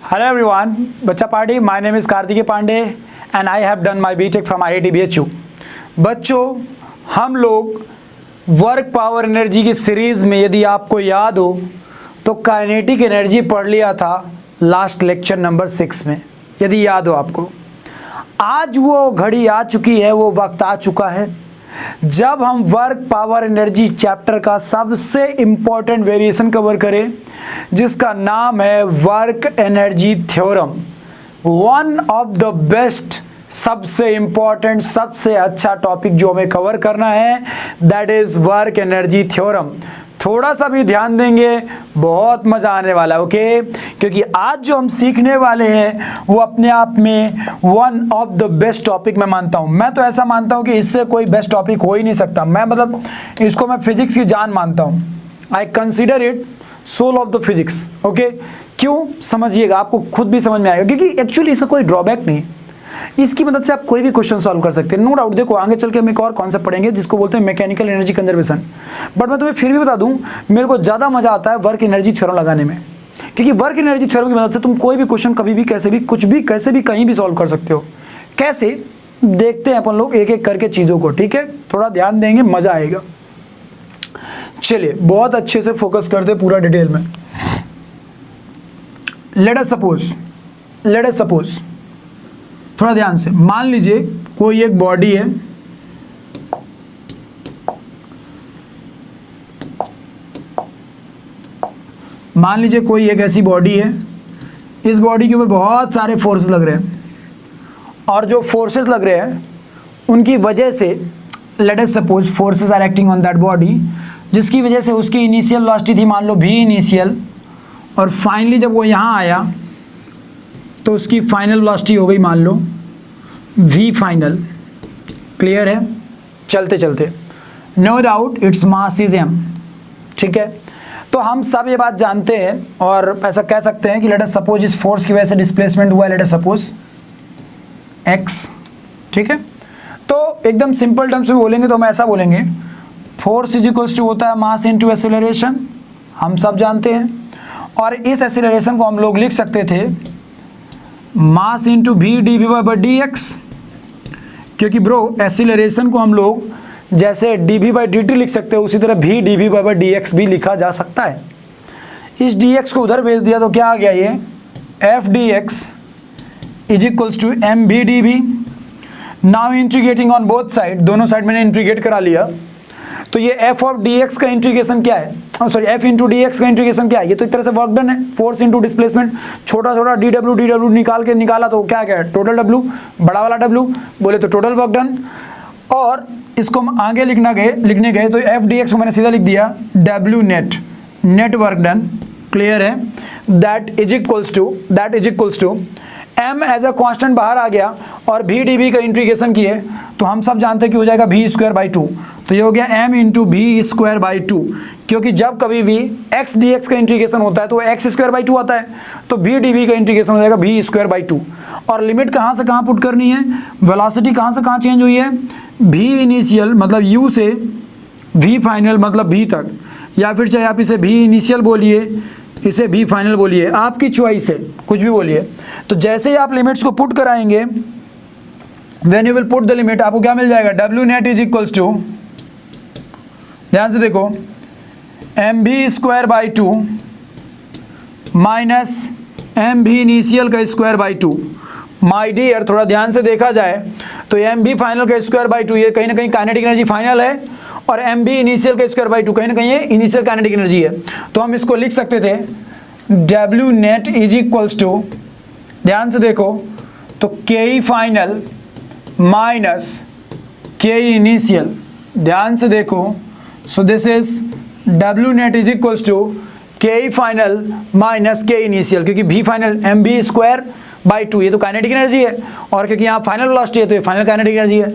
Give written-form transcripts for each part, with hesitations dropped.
Hello everyone, बच्चा party. My name is Kartikeya Pandey and I have done my B.Tech from IIT BHU. बच्चों, हम लोग work power energy की series में यदि आपको याद हो तो काइनेटिक एनर्जी पढ़ लिया था लास्ट लेक्चर नंबर 6 में, यदि याद हो आपको. आज वो घड़ी आ चुकी है, वो वक्त आ चुका है जब हम वर्क पावर एनर्जी चैप्टर का सबसे इम्पॉर्टेंट वेरिएशन कवर करें जिसका नाम है work energy theorem. One of the best, सबसे इम्पॉर्टेंट, सबसे अच्छा टॉपिक जो हमें कवर करना है that is work energy theorem. थोड़ा सा भी ध्यान देंगे, बहुत मज़ा आने वाला है. ओके, क्योंकि आज जो हम सीखने वाले हैं वो अपने आप में one of the best topic मैं मानता हूँ. मैं तो ऐसा मानता हूँ कि इससे कोई बेस्ट टॉपिक हो ही नहीं सकता. मैं मतलब इसको मैं फिजिक्स की जान मानता हूँ. I consider it soul of the physics. Okay, क्यों समझिएगा, आपको खुद भी समझ में आएगा, क्योंकि एक्चुअली इसका कोई ड्रॉबैक नहीं. इसकी मदद से आप कोई भी क्वेश्चन सॉल्व कर सकते हैं, नो डाउट. देखो आगे चल के हम एक और कॉन्सेप्ट पढ़ेंगे जिसको बोलते हैं मैकेनिकल एनर्जी कंजर्वेशन. बट मैं तुम्हें फिर भी बता दूं, मेरे को ज़्यादा मज़ा आता है वर्क एनर्जी थ्योरम लगाने में, क्योंकि वर्क एनर्जी थ्योरम की मदद से तुम कोई भी क्वेश्चन कभी भी कैसे भी कुछ भी कैसे भी कहीं भी सॉल्व कर सकते हो. कैसे, देखते हैं अपन लोग एक एक करके चीज़ों को. ठीक है, थोड़ा ध्यान देंगे, मज़ा आएगा. चलिए बहुत अच्छे से फोकस करते पूरा डिटेल में. लेट अस सपोज थोड़ा ध्यान से मान लीजिए कोई एक बॉडी है, मान लीजिए कोई एक ऐसी बॉडी है, इस बॉडी के ऊपर बहुत सारे फोर्सेस लग रहे हैं, और जो फोर्सेस लग रहे हैं उनकी वजह से let us suppose forces are acting on that body, जिसकी वजह से उसकी इनिशियल वेलोसिटी थी मान लो v इनिशियल, और फाइनली जब वो यहाँ आया तो उसकी फाइनल वेलोसिटी हो गई मान लो v फाइनल. क्लियर है, चलते चलते no doubt it's mass is m. ठीक है, तो हम सब ये बात जानते हैं और ऐसा कह सकते हैं कि लेट अस सपोज इस फोर्स की वजह से डिस्प्लेसमेंट हुआ है, लेट अस सपोज x. ठीक है, तो एकदम सिंपल टर्म्स में बोलेंगे तो हम ऐसा बोलेंगे फोर्स इज इक्वल्स टू होता है मास इनटू एक्सेलरेशन, हम सब जानते हैं. और इस एक्सेलरेशन को हम लोग लिख सकते थे मास इंटू v dv/dx, क्योंकि ब्रो एक्सीलरेशन को हम लोग जैसे dv/dt लिख सकते हो उसी तरह v dv/dx भी लिखा जा सकता है. इस dx को उधर भेज दिया तो क्या आ गया, ये f dx is equals to mv dv. Now integrating on both side, दोनों साइड मैंने इंटीग्रेट करा लिया, तो ये f ऑफ dx का इंटीग्रेशन क्या है, सॉरी f इंटू dx का इंटीग्रेशन क्या है, ये तो एक तरह से वर्क डन है. फोर्स इंटू डिस्प्लेसमेंट, छोटा छोटा dw निकाल के निकाला तो क्या क्या है, टोटल w, बड़ा वाला w बोले तो टोटल वर्क डन. और इसको हम आगे लिखने गए तो f dx को मैंने सीधा लिख दिया w net work done. Clear है, that is equals to m as a constant बाहर आ गया और v dv का इंटीग्रेशन किए तो हम सब जानते हैं कि हो जाएगा v²/2. तो ये हो गया m इंटू v²/2, क्योंकि जब कभी भी x dx का इंटीग्रेशन होता है तो x²/2 आता है, तो v dv का इंटीग्रेशन हो जाएगा v²/2. और लिमिट कहाँ से कहाँ पुट करनी है, वेलोसिटी कहाँ से कहाँ चेंज हुई है, v इनिशियल मतलब u से v फाइनल मतलब v तक, या फिर चाहे आप इसे v इनिशियल बोलिए, इसे v फाइनल बोलिए, आपकी चॉइस है, कुछ भी बोलिए. तो जैसे ही आप लिमिट्स को पुट कराएंगे, when you will put the limit, आपको क्या मिल जाएगा, w net is equals to, ध्यान से देखो, mv²/2 माइनस mv इनिशियल का स्क्वायर/2. माय डियर, थोड़ा ध्यान से देखा जाए तो mv फाइनल का स्क्वायर/2 ये कहीं ना कहीं काइनेटिक एनर्जी फाइनल है, और mv इनिशियल का स्क्वायर/2 कहीं ना कहीं ये इनिशियल काइनेटिक एनर्जी है. तो हम इसको लिख सकते थे w net is equals to, ध्यान से देखो, तो ke final minus ke initial, ध्यान से देखो, so this is w net is equals to ke final minus ke initial, क्योंकि v फाइनल mv²/2 ये तो काइनेटिक एनर्जी है, और क्योंकि यहाँ फाइनल वेलोसिटी है तो ये फाइनल काइनेटिक एनर्जी है,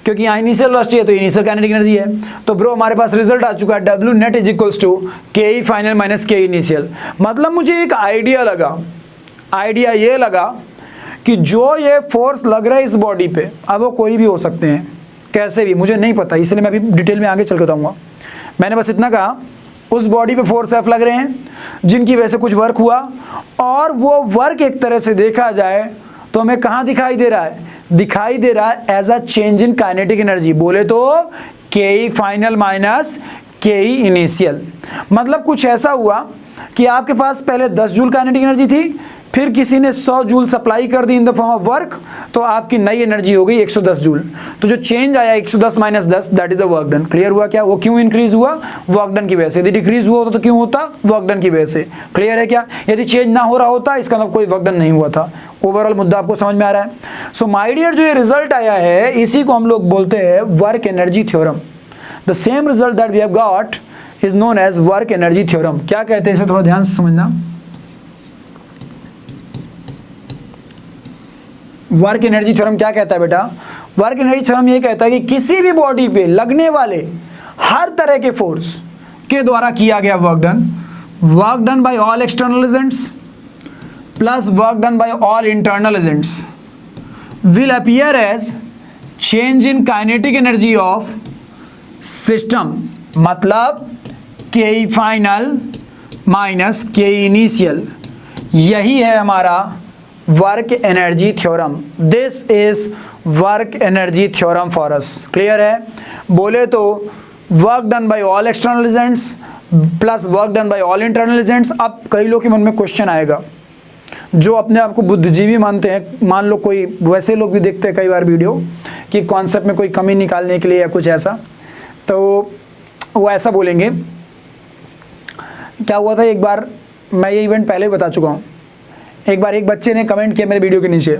क्योंकि यहाँ इनिशियल वेलोसिटी है तो इनिशियल काइनेटिक एनर्जी है. तो ब्रो हमारे पास रिजल्ट आ चुका है w net is equals to ke final minus ke initial. मतलब मुझे एक आइडिया ये लगा कि जो ये फोर्स लग रहा है इस बॉडी पे, अब वो कोई भी हो सकते हैं, कैसे भी मुझे नहीं पता, इसलिए मैं अभी डिटेल में आगे चल के बताऊँगा. मैंने बस इतना कहा उस बॉडी पे फोर्स एफ लग रहे हैं जिनकी वजह से कुछ वर्क हुआ, और वो वर्क एक तरह से देखा जाए तो हमें कहाँ दिखाई दे रहा है, दिखाई दे रहा है as a change in kinetic energy. बोले तो के फाइनल माइनस के इनिशियल। मतलब कुछ ऐसा हुआ कि आपके पास पहले 10 जूल काइनेटिक एनर्जी थी, फिर किसी ने 100 जूल सप्लाई कर दी in the form of work, तो आपकी नई एनर्जी हो गई 110 जूल। तो जो चेंज आया 110 minus 10 that is the work done. Clear हुआ क्या? वो क्यों इंक्रीज हुआ? वर्क डन की वजह से। यदि डिक्रीज हुआ होता तो क्यों होता? वर्क डन की वजह से। क्लियर है क्या? यदि चेंज ना हो रहा होता इसका मतलब कोई वर्क डन नहीं हुआ था। ओवरऑल मुद्दा आपको समझ में आ रहा है? सो माय डियर, जो ये रिजल्ट आया है इसी को हम लोग बोलते हैं work energy theorem. The same result that we have got is known as work energy theorem. क्या कहते हैं इसे, थोड़ा ध्यान से समझना। वर्क एनर्जी थ्योरम क्या कहता है बेटा? वर्क एनर्जी थ्योरम ये कहता है कि किसी भी बॉडी पे लगने वाले हर तरह के फोर्स के द्वारा किया गया work done by all external agents plus work done by all internal agents will appear as change in kinetic energy of system. मतलब के फाइनल माइनस के इनिशियल, यही है हमारा work energy theorem. This is work energy theorem for us. Clear है? बोले तो work done by all external agents plus work done by all internal agents. अब कई लोग के मन में क्वेश्चन आएगा जो अपने आप को बुद्धिजीवी मानते हैं, मान लो कोई वैसे लोग भी देखते हैं कई बार वीडियो कि कॉन्सेप्ट में कोई कमी निकालने के लिए या कुछ ऐसा, तो वो ऐसा बोलेंगे। क्या हुआ था एक बार, मैं ये इवेंट पहले ही बता चुका हूँ। एक बार एक बच्चे ने कमेंट किया मेरे वीडियो के नीचे,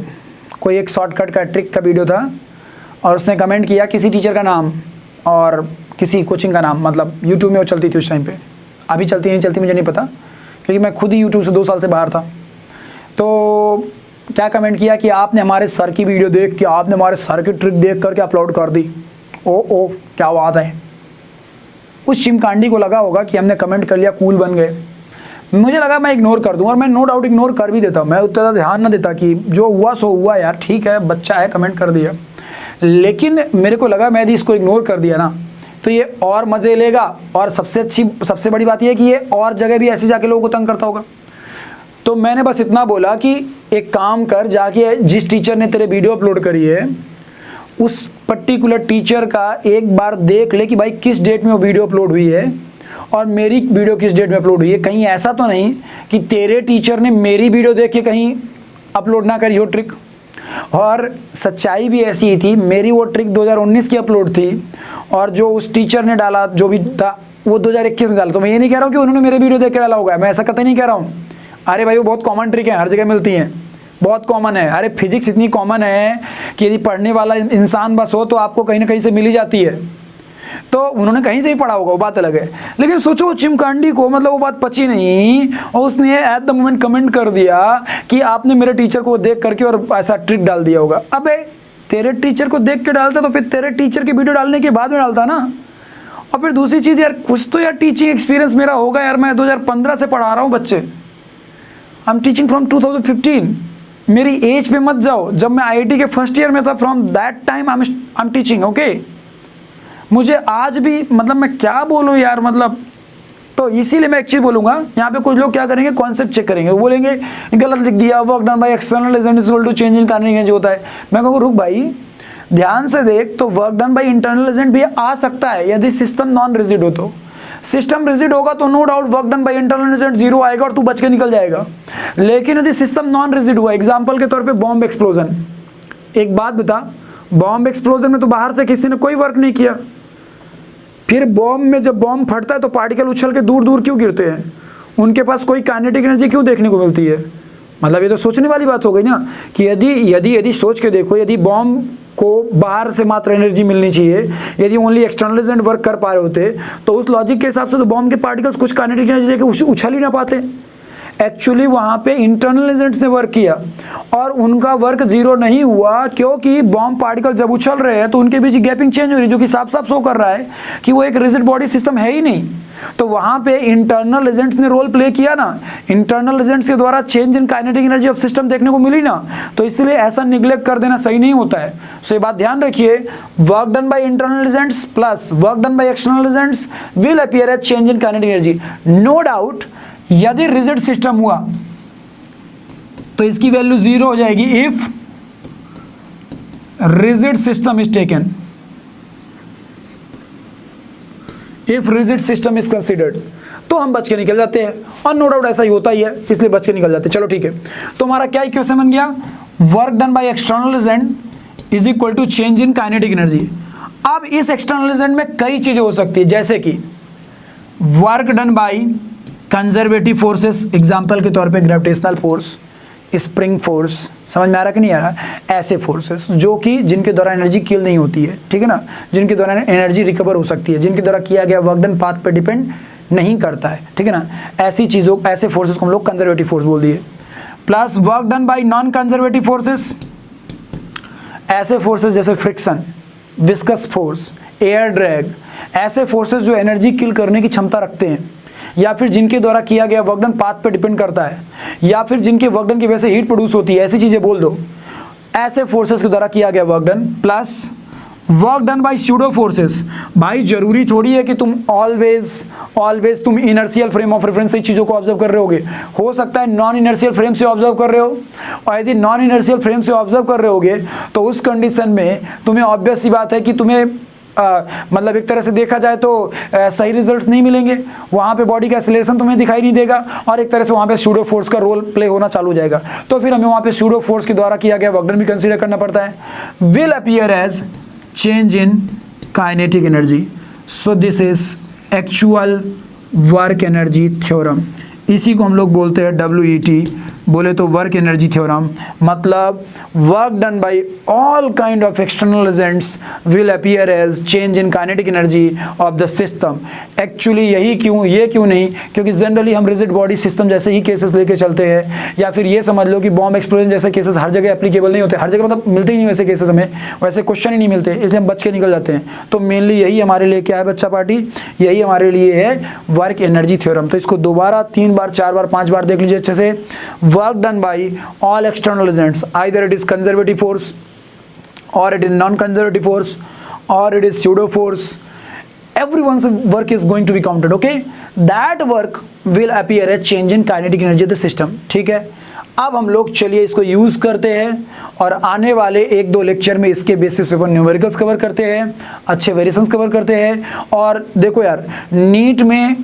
कोई एक शॉर्टकट का ट्रिक का वीडियो था, और उसने कमेंट किया किसी टीचर का नाम और किसी कोचिंग का नाम। मतलब यूट्यूब में वो चलती थी उस टाइम पे, अभी चलती नहीं चलती मुझे नहीं पता, क्योंकि मैं खुद ही यूट्यूब से 2 साल से बाहर था। तो क्या कमेंट किया कि आपने हमारे सर की वीडियो देख के, आपने हमारे सर की ट्रिक देख करके अपलोड कर दी। ओ क्या बात है। उस चिमकांडी को लगा होगा कि हमने कमेंट कर लिया, कूल बन गए। मुझे लगा मैं इग्नोर कर दूँ, और मैं नो डाउट इग्नोर कर भी देता। मैं उतना ध्यान ना देता कि जो हुआ सो हुआ यार, ठीक है बच्चा है कमेंट कर दिया। लेकिन मेरे को लगा मैं यदि इसको इग्नोर कर दिया ना तो ये और मज़े लेगा, और सबसे बड़ी बात यह है कि ये और जगह भी ऐसे जाके लोगों को तंग करता होगा। तो मैंने बस इतना बोला कि एक काम कर, जाके जिस टीचर ने तेरे वीडियो अपलोड करी है उस पर्टिकुलर टीचर का एक बार देख ले कि भाई किस डेट में वो वीडियो अपलोड हुई है और मेरी वीडियो किस डेट में अपलोड हुई है। कहीं ऐसा तो नहीं कि तेरे टीचर ने मेरी वीडियो देख के कहीं अपलोड ना करी हो ट्रिक। और सच्चाई भी ऐसी ही थी, मेरी वो ट्रिक 2019 की अपलोड थी, और जो उस टीचर ने डाला जो भी था वो 2021 में डाला। तो मैं ये नहीं कह रहा हूँ कि उन्होंने मेरे वीडियो देख के डाला होगा, मैं ऐसा कतई नहीं कह रहा हूँ। अरे भाई वो बहुत कॉमन ट्रिक है, हर जगह मिलती हैं, बहुत कॉमन है। अरे फिजिक्स इतनी कॉमन है कि यदि पढ़ने वाला इंसान बस हो तो आपको कहीं ना कहीं से मिल ही जाती है। तो उन्होंने कहीं से ही पढ़ा होगा, वो बात अलग है। लेकिन सोचो चिमकांडी को मतलब वो बात पची नहीं, और उसने एट द मोमेंट कमेंट कर दिया कि आपने मेरे टीचर को देख करके और ऐसा ट्रिक डाल दिया होगा। अबे तेरे टीचर को देख के डालता तो फिर तेरे टीचर की वीडियो डालने के बाद में डालता ना। और फिर दूसरी चीज़ यार, कुछ तो यार टीचिंग एक्सपीरियंस मेरा होगा यार। मैं 2015 से पढ़ा रहा हूँ बच्चे, आई एम टीचिंग फ्रॉम 2015। मेरी एज पे मत जाओ, जब मैं IIT के फर्स्ट ईयर में था from that time I am teaching. Okay, मुझे आज भी मतलब मैं क्या बोलूँ यार, मतलब तो इसीलिए मैं एक चीज़ बोलूँगा। यहाँ पे कुछ लोग क्या करेंगे, कॉन्सेप्ट चेक करेंगे, वो बोलेंगे गलत लिख दिया, work done by external agent is equal to change in kinetic energy होता है। मैं कहूँगा रुक भाई, ध्यान से देख, तो work done by internal agent भी आ सकता है यदि सिस्टम नॉन रिजिड हो। तो सिस्टम रिजिड होगा तो no doubt work done by internal agent 0 आएगा और तू बच के निकल जाएगा। लेकिन यदि सिस्टम नॉन रिजिड हुआ, एग्जाम्पल के तौर पे बॉम्ब एक्सप्लोजन, एक बात बता, बॉम्ब एक्सप्लोजन में तो बाहर से किसी ने कोई वर्क नहीं किया, फिर बॉम्ब में जब बॉम्ब फटता है तो पार्टिकल उछल के दूर दूर क्यों गिरते हैं, उनके पास कोई काइनेटिक एनर्जी क्यों देखने को मिलती है। मतलब ये तो सोचने वाली बात हो गई ना कि यदि सोच के देखो, यदि बॉम्ब को बाहर से मात्र एनर्जी मिलनी चाहिए, यदि ओनली एक्सटर्नल एजेंट वर्क कर पा रहे होते तो उस लॉजिक के हिसाब से तो बॉम्ब के पार्टिकल्स कुछ काइनेटिक एनर्जी लेके उछल ही ना पाते। एक्चुअली वहाँ पे इंटरनल एजेंट्स ने वर्क किया और उनका वर्क जीरो नहीं हुआ, क्योंकि बॉम्ब पार्टिकल जब उछल रहे हैं तो उनके बीच गैपिंग चेंज हो रही है, जो कि साफ साफ शो कर रहा है कि वो एक रिजिड बॉडी सिस्टम है ही नहीं। तो वहाँ पे इंटरनल एजेंट्स ने रोल प्ले किया ना, इंटरनल एजेंट्स के द्वारा change in kinetic energy of system देखने को मिली ना, तो इसलिए ऐसा निग्लेक्ट कर देना सही नहीं होता है। सो ये बात ध्यान रखिए, work done by internal agents plus work done by external agents will appear as change in kinetic energy. No doubt यदि रिजिड सिस्टम हुआ तो इसकी वैल्यू 0 हो जाएगी if rigid system is taken, if rigid system is considered, तो हम बच के निकल जाते हैं। और नो डाउट ऐसा ही होता ही है, इसलिए बच के निकल जाते हैं। चलो ठीक है, तो हमारा क्या इक्वेशन बन गया, work done by external agent is equal to change in kinetic energy. अब इस एक्सटर्नल एजेंट में कई चीजें हो सकती है, जैसे कि work done by conservative forces, example के तौर पे ग्रेविटेशनल फोर्स, स्प्रिंग फोर्स, समझ में आ रहा कि नहीं आ रहा, ऐसे फोर्सेस जो कि जिनके द्वारा एनर्जी किल नहीं होती है, ठीक है ना, जिनके द्वारा एनर्जी रिकवर हो सकती है, जिनके द्वारा किया गया वर्क डन पाथ पे डिपेंड नहीं करता है, ठीक है ना, ऐसी चीज़ों, ऐसे फोर्सेस को हम लोग कंजर्वेटिव फोर्स बोल दिए। Plus work done bye non conservative forces, ऐसे फोर्सेस जैसे friction, viscous force, air drag, ऐसे फोर्सेस जो एनर्जी किल करने की क्षमता रखते हैं, या फिर जिनके द्वारा किया गया वर्क डन पाथ पे डिपेंड करता है, या फिर जिनके वर्क डन की वजह से हीट प्रोड्यूस होती है, ऐसी चीजें बोल दो, ऐसे फोर्सेस के द्वारा किया गया work done. Plus work done bye pseudo forces, भाई जरूरी थोड़ी है कि तुम ऑलवेज तुम इनर्शियल फ्रेम ऑफ रेफरेंस से चीज़ों को ऑब्जर्व कर रहे होगे, हो सकता है नॉन इनर्शियल फ्रेम से ऑब्जर्व कर रहे हो, और यदि नॉन इनर्शियल फ्रेम से ऑब्जर्व कर रहे होगे तो उस कंडीशन में तुम्हें ऑब्वियस सी बात है कि तुम्हें मतलब एक तरह से देखा जाए तो सही रिजल्ट्स नहीं मिलेंगे, वहाँ पे बॉडी का एक्सेलरेशन तुम्हें दिखाई नहीं देगा, और एक तरह से वहाँ पे स्यूडो फोर्स का रोल प्ले होना चालू हो जाएगा। तो फिर हमें वहाँ पे स्यूडो फोर्स के द्वारा किया गया वर्क डन भी कंसीडर करना पड़ता है। Will appear as change in kinetic energy, so this is actual work energy theorem, इसी को हम लोग बोलते हैं WET, बोले तो वर्क एनर्जी थ्योरम, मतलब work done by all kind of external agents will appear as change in kinetic energy of the system. Actually यही क्यों, ये क्यों नहीं, क्योंकि जनरली हम रिजिड बॉडी सिस्टम जैसे ही केसेस लेके चलते हैं, या फिर ये समझ लो कि बॉम्ब एक्सप्लोजन जैसे केसेस हर जगह एप्लीकेबल नहीं होते, हर जगह मतलब मिलते ही नहीं वैसे केसेस, हमें वैसे क्वेश्चन ही नहीं मिलते, इसलिए हम बच के निकल जाते हैं। तो मेनली यही हमारे लिए क्या है बच्चा पार्टी, यही हमारे लिए है वर्क एनर्जी थ्योरम। तो इसको दोबारा 3 बार 4 बार 5 बार देख लीजिए अच्छे से। Work done by all external agents, either it is conservative force or it is non-conservative force or it is pseudo force, everyone's work is going to be counted, okay, that work will appear as change in kinetic energy of the system, ठीक है। अब हम लोग चलिए इसको use करते हैं और आने वाले 1-2 लेक्चर में इसके बेसिस पे न्यूमेरिकल्स कवर करते हैं, अच्छे वेरिएशंस कवर करते हैं। और देखो यार, नीट में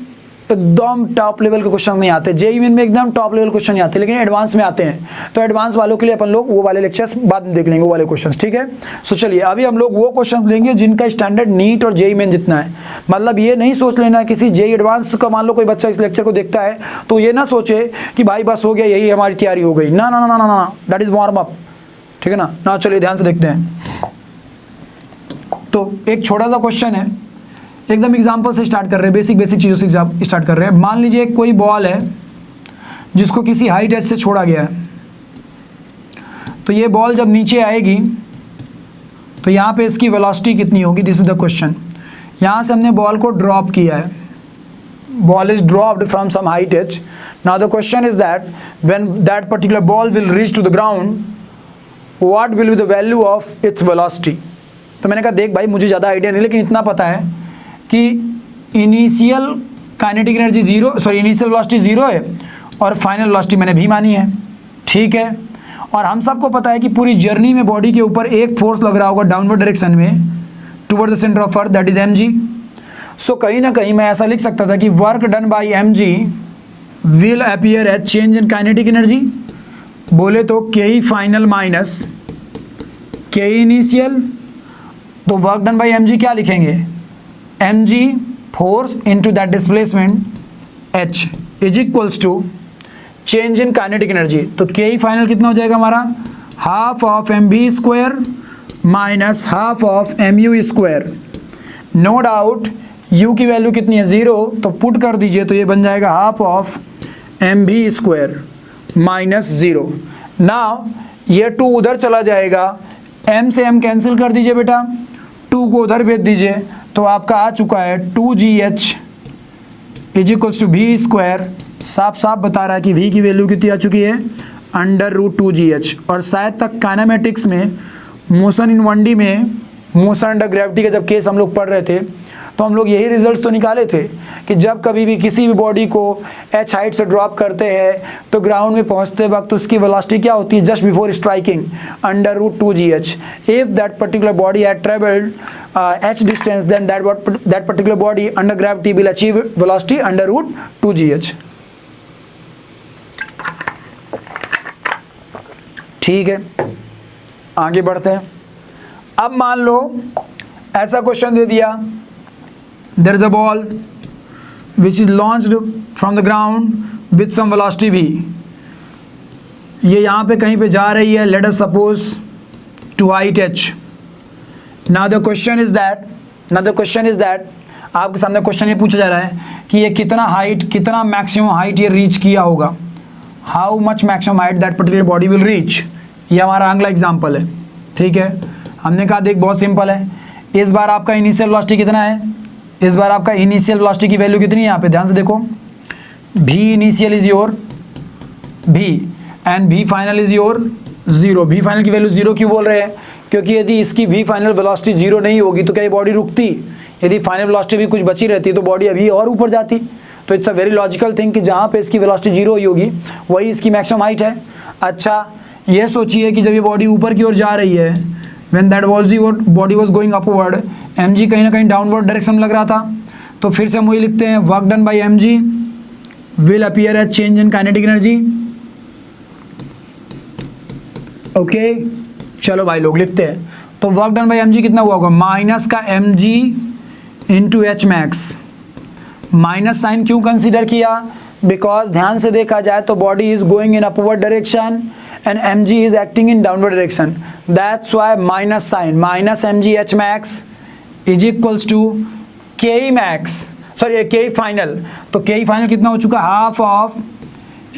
एकदम टॉप लेवल के क्वेश्चन नहीं आते, जेईई में एकदम टॉप लेवल क्वेश्चन नहीं आते, लेकिन एडवांस में आते हैं। तो एडवांस वालों के लिए अपन लोग वो वाले लेक्चर्स बाद में देख लेंगे, वो वाले क्वेश्चंस, ठीक है। सो चलिए अभी हम लोग वो क्वेश्चंस लेंगे जिनका स्टैंडर्ड नीट और जेईई में जितना है। मतलब ये नहीं सोच लेना किसी जेईई एडवांस का, मान लो कोई बच्चा इस लेक्चर को देखता है तो ये ना सोचे कि भाई बस हो गया, यही हमारी तैयारी हो गई, ना ना ना ना ना, दैट इज वार्म अप, ठीक है ना। ना चलिए ध्यान से देखते हैं। तो एक छोटा सा क्वेश्चन है, एकदम एग्जाम्पल से स्टार्ट कर रहे हैं, बेसिक चीज़ों से स्टार्ट कर रहे हैं। मान लीजिए कोई बॉल है जिसको किसी हाइट एज से छोड़ा गया है, तो ये बॉल जब नीचे आएगी तो यहाँ पे इसकी वेलोसिटी कितनी होगी, दिस इज द क्वेश्चन। यहाँ से हमने बॉल को ड्रॉप किया है, ball is dropped from some height edge. Now the question is that when that particular ball will reach to the ground, what will be the value of its velocity? तो मैंने कहा देख भाई मुझे ज़्यादा आइडिया नहीं, लेकिन इतना पता है कि initial kinetic energy initial velocity 0 है और फाइनल वेलोसिटी मैंने भी मानी है, ठीक है। और हम सबको पता है कि पूरी जर्नी में बॉडी के ऊपर एक फोर्स लग रहा होगा डाउनवर्ड डायरेक्शन में toward the centre of earth, that is mg। So कहीं ना कहीं मैं ऐसा लिख सकता था कि work done by mg will appear as change in kinetic energy, बोले तो ke final minus ke initial. तो वर्क डन बाय mg क्या लिखेंगे, mg force into that displacement h is equals to change in kinetic energy. तो k final कितना हो जाएगा हमारा, half of mv square minus half of mu square. No doubt u की value कितनी है 0, तो पुट कर दीजिए तो ये बन जाएगा half of mv² minus 0। Now ये 2 उधर चला जाएगा, m से m कैंसिल कर दीजिए बेटा, 2 को उधर भेज दीजिए, तो आपका आ चुका है 2gh is equals to v²। साफ साफ बता रहा है कि v की वैल्यू कितनी आ चुकी है, √2gh। और शायद तक काइनेमेटिक्स में मोशन इन 1D में मोशन अंडर ग्रेविटी का जब केस हम लोग पढ़ रहे थे तो हम लोग यही रिजल्ट्स तो निकाले थे कि जब कभी भी किसी भी बॉडी को h हाइट से ड्रॉप करते हैं तो ग्राउंड में पहुंचते वक्त उसकी वेलोसिटी क्या होती है, just before striking √2gh। If that particular body had travelled h distance then that particular body under gravity will achieve velocity √2gh। ठीक है, आगे बढ़ते हैं। अब मान लो ऐसा क्वेश्चन दे दिया, there is a ball which is launched from the ground with some velocity v। ये यहाँ पे कहीं पे जा रही है, let us suppose to height h। Now the question is that आपके सामने क्वेश्चन ये पूछा जा रहा है कि ये कितना मैक्सिमम हाइट ये रीच किया होगा, how much maximum height that particular body will reach. ये हमारा अगला एग्जाम्पल है। ठीक है, हमने कहा देख बहुत सिंपल है, इस बार आपका इनिशियल वेलोसिटी कितना है, इस बार आपका इनिशियल वेलोसिटी की वैल्यू कितनी है, यहाँ पे ध्यान से देखो, v initial is your v and v final is your 0। v final की वैल्यू 0 क्यों बोल रहे हैं, क्योंकि यदि इसकी v फाइनल वेलोसिटी 0 नहीं होगी तो क्या ये बॉडी रुकती, यदि फाइनल वेलोसिटी भी कुछ बची रहती तो बॉडी अभी और ऊपर जाती। तो it's a very logical thing कि जहाँ पे इसकी वेलोसिटी 0 ही होगी वही इसकी मैक्सिमम हाइट है। अच्छा ये सोचिए कि जब ये बॉडी ऊपर की ओर जा रही है, when that body was going upward, mg कहीं ना कहीं डाउनवर्ड डायरेक्शन में लग रहा था, तो फिर से हम वही लिखते हैं, work done by mg will appear as change in kinetic energy. Okay चलो भाई लोग लिखते हैं, तो वर्क डन बाय mg कितना हुआ होगा, माइनस का mg into h max. Minus sign क्यों कंसीडर किया, बिकॉज ध्यान से देखा जाए तो body is going in upward direction and mg is acting in downward direction, that's why minus sign, minus mg h max is equals to ke max, sorry ke final। तो ke final कितना हो चुका, half of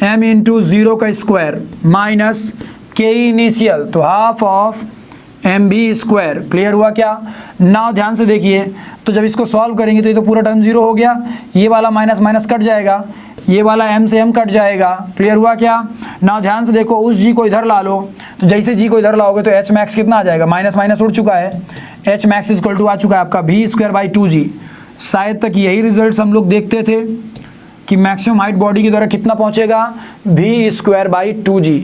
m into 0 का square minus के initial, तो half of mv²। Clear हुआ क्या। Now ध्यान से देखिए, तो जब इसको सॉल्व करेंगे तो ये तो पूरा टर्म 0 हो गया, ये वाला माइनस माइनस कट जाएगा, ये वाला m से m कट जाएगा। क्लियर हुआ क्या। नाउ ध्यान से देखो, उस g को इधर ला लो, तो जैसे g को इधर लाओगे तो h मैक्स कितना आ जाएगा, माइनस माइनस उड़ चुका है, h मैक्स इक्वल टू आ चुका है आपका v²/2g। शायद तक यही रिजल्ट्स हम लोग देखते थे कि मैक्सिमम हाइट बॉडी के द्वारा कितना पहुंचेगा, v²/2g।